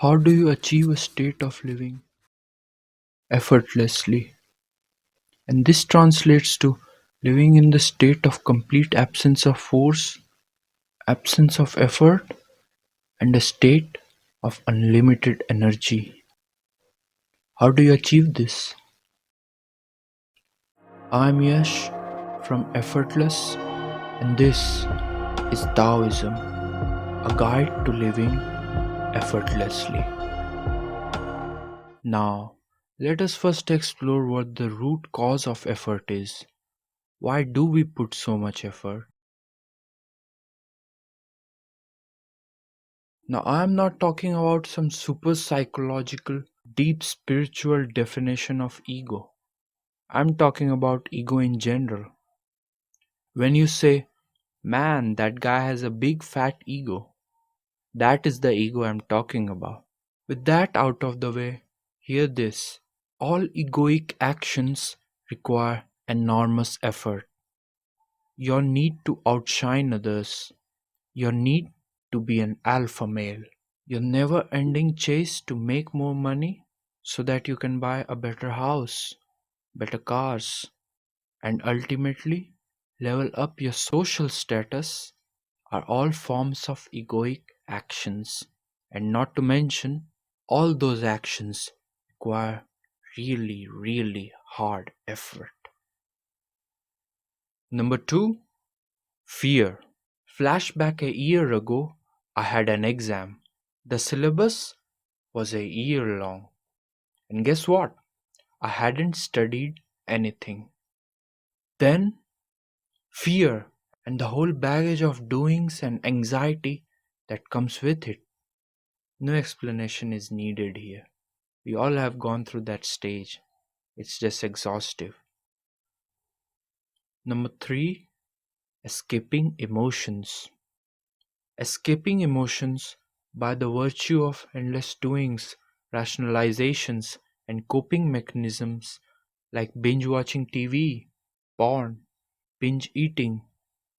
How do you achieve a state of living effortlessly? And this translates to living in the state of complete absence of force, absence of effort, and a state of unlimited energy. How do you achieve this? I'm Yash from Effortless, and this is Taoism, a guide to living effortlessly. Now, let us first explore what the root cause of effort is. Why do we put so much effort? Now, I am not talking about some super psychological, deep spiritual definition of ego. I'm talking about ego in general. When you say, man, that guy has a big fat ego, that is the ego I'm talking about. With that out of the way, hear this. All egoic actions require enormous effort. Your need to outshine others, your need to be an alpha male, your never ending chase to make more money so that you can buy a better house, better cars, and ultimately level up your social status are all forms of egoic actions. And not to mention, all those actions require really, really hard effort. Number two, fear. Flashback a year ago, I had an exam. The syllabus was a year long. And guess what? I hadn't studied anything. Then, fear and the whole baggage of doings and anxiety that comes with it. No explanation is needed here. We all have gone through that stage. It's just exhaustive. Number three, escaping emotions. Escaping emotions by the virtue of endless doings, rationalizations, and coping mechanisms like binge watching TV, porn, binge eating,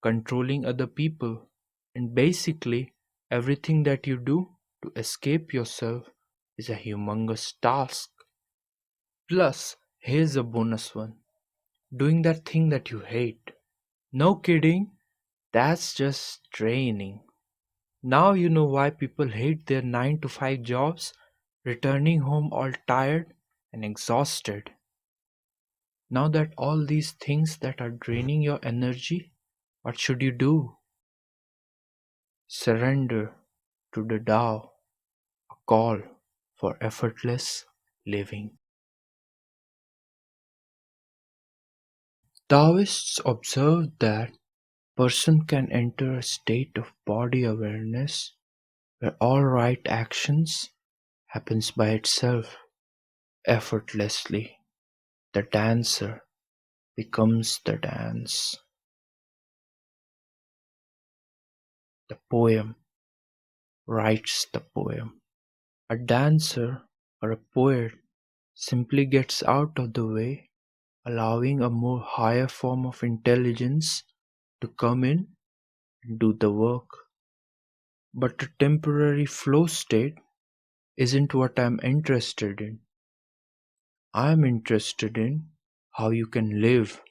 controlling other people, and basically everything that you do to escape yourself is a humongous task. Plus, here's a bonus one, doing that thing that you hate. No kidding, that's just draining. Now you know why people hate their 9 to 5 jobs, returning home all tired and exhausted. Now that all these things that are draining your energy, what should you do? Surrender to the Tao, a call for effortless living. Taoists observe that person can enter a state of body awareness where all right actions happens by itself, effortlessly. The dancer becomes the dance. The poem writes the poem. A dancer or a poet simply gets out of the way, allowing a more higher form of intelligence to come in and do the work. But a temporary flow state isn't what I'm interested in. I'm interested in how you can live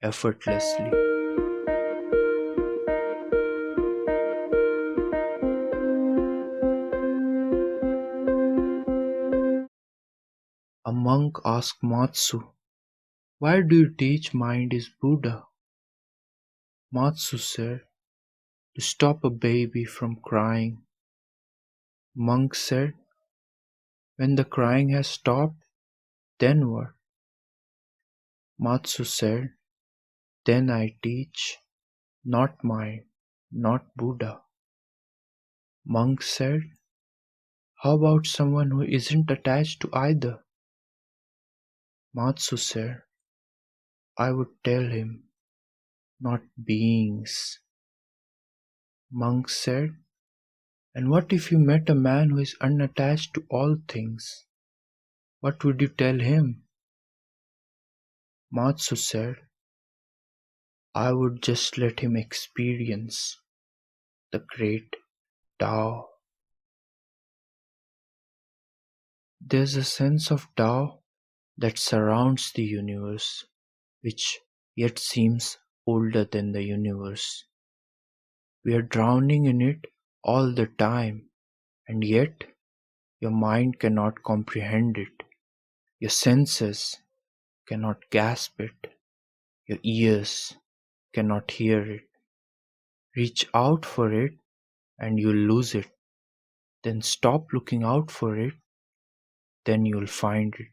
effortlessly. A monk asked Matsu, why do you teach mind is Buddha? Matsu said, to stop a baby from crying. Monk said, when the crying has stopped, then what? Matsu said, then I teach, not mind, not Buddha. Monk said, how about someone who isn't attached to either? Matsu said, I would tell him, not beings. Monk said, and what if you met a man who is unattached to all things? What would you tell him? Matsu said, I would just let him experience the great Tao. There's a sense of Tao that surrounds the universe, which yet seems older than the universe. We are drowning in it all the time, and yet your mind cannot comprehend it. Your senses cannot grasp it. Your ears cannot hear it. Reach out for it and you'll lose it. Then stop looking out for it, then you'll find it.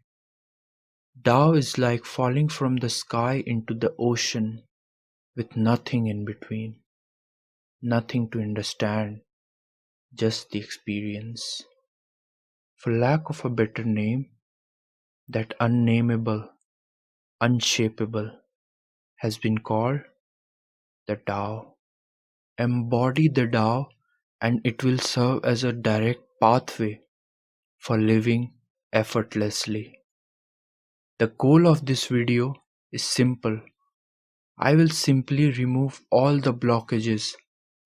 Tao is like falling from the sky into the ocean with nothing in between, nothing to understand, just the experience. For lack of a better name, that unnameable, unshapable has been called the Tao. Embody the Tao and it will serve as a direct pathway for living effortlessly. The goal of this video is simple. I will simply remove all the blockages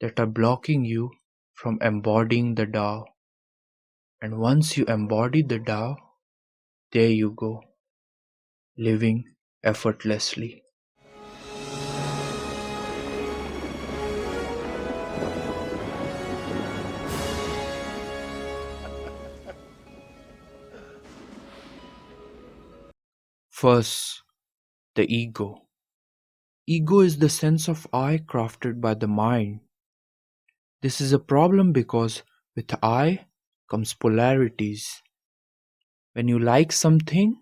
that are blocking you from embodying the Tao. And once you embody the Tao, there you go, living effortlessly. First, the ego. Ego is the sense of I crafted by the mind. This is a problem because with I comes polarities. When you like something,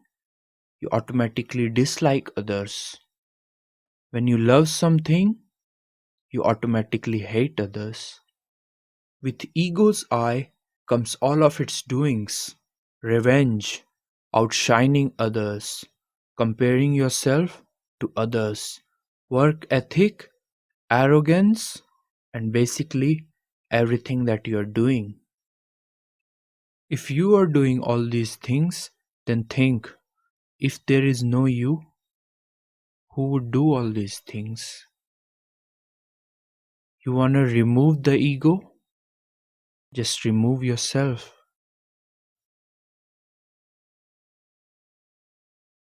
you automatically dislike others. When you love something, you automatically hate others. With ego's I comes all of its doings: revenge, outshining others, comparing yourself to others, work ethic, arrogance, and basically everything that you are doing. If you are doing all these things, then think, if there is no you, who would do all these things? You wanna remove the ego? Just remove yourself.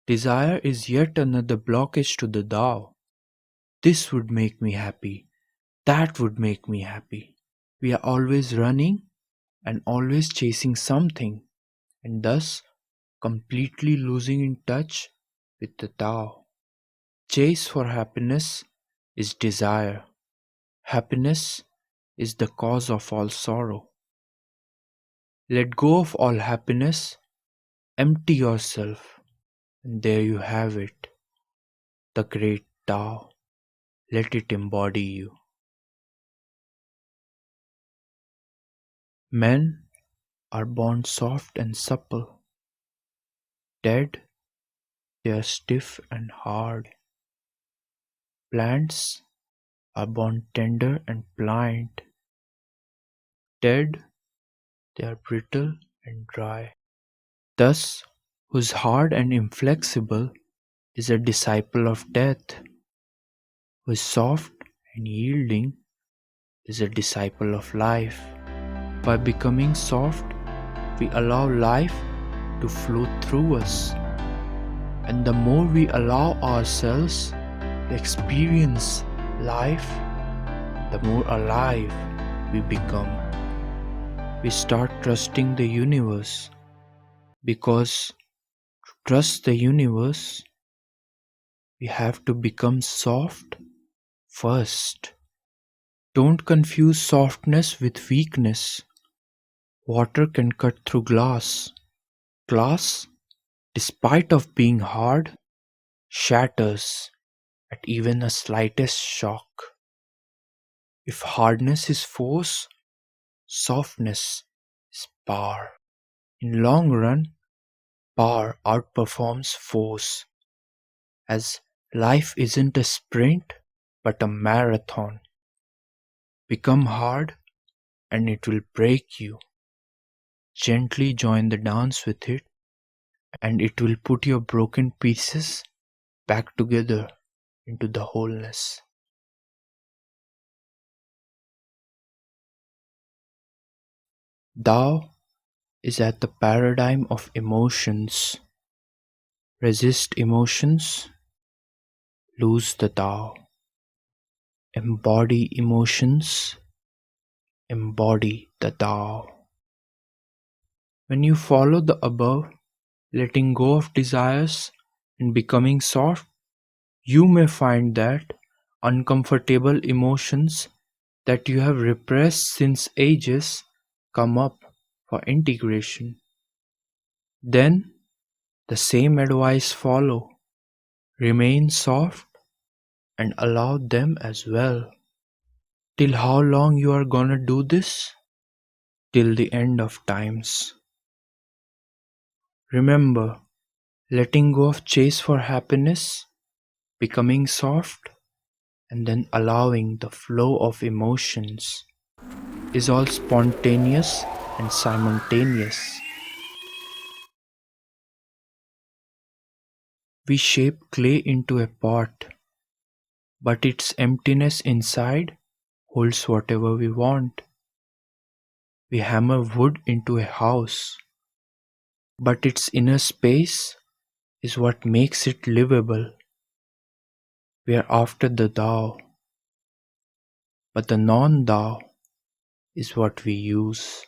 Desire is yet another blockage to the Tao. This would make me happy. That would make me happy. We are always running and always chasing something, and thus completely losing in touch with the Tao. Chase for happiness is desire. Happiness is the cause of all sorrow. Let go of all happiness, empty yourself, and there you have it, the great Tao. Let it embody you. Men are born soft and supple. Dead, they are stiff and hard. Plants are born tender and pliant. Dead, they are brittle and dry. Thus, who's hard and inflexible is a disciple of death. Who is soft and yielding is a disciple of life. By becoming soft, we allow life to flow through us. And the more we allow ourselves to experience life, the more alive we become. We start trusting the universe, because to trust the universe, we have to become soft first. Don't confuse softness with weakness. Water can cut through glass. Glass, despite of being hard, shatters at even a slightest shock. If hardness is force, softness is power. In long run, power outperforms force, as life isn't a sprint but a marathon. Become hard and it will break you. Gently join the dance with it, and it will put your broken pieces back together into the wholeness. Tao is at the paradigm of emotions. Resist emotions, lose the Tao. Embody emotions, embody the Tao. When you follow the above, letting go of desires and becoming soft, you may find that uncomfortable emotions that you have repressed since ages come up for integration. Then the same advice follow. Remain soft and allow them as well. Till how long you are gonna do this? Till the end of times. Remember, letting go of chase for happiness, becoming soft, and then allowing the flow of emotions is all spontaneous and simultaneous. We shape clay into a pot, but its emptiness inside holds whatever we want. We hammer wood into a house, but its inner space is what makes it livable. We are after the Tao, but the non Tao is what we use.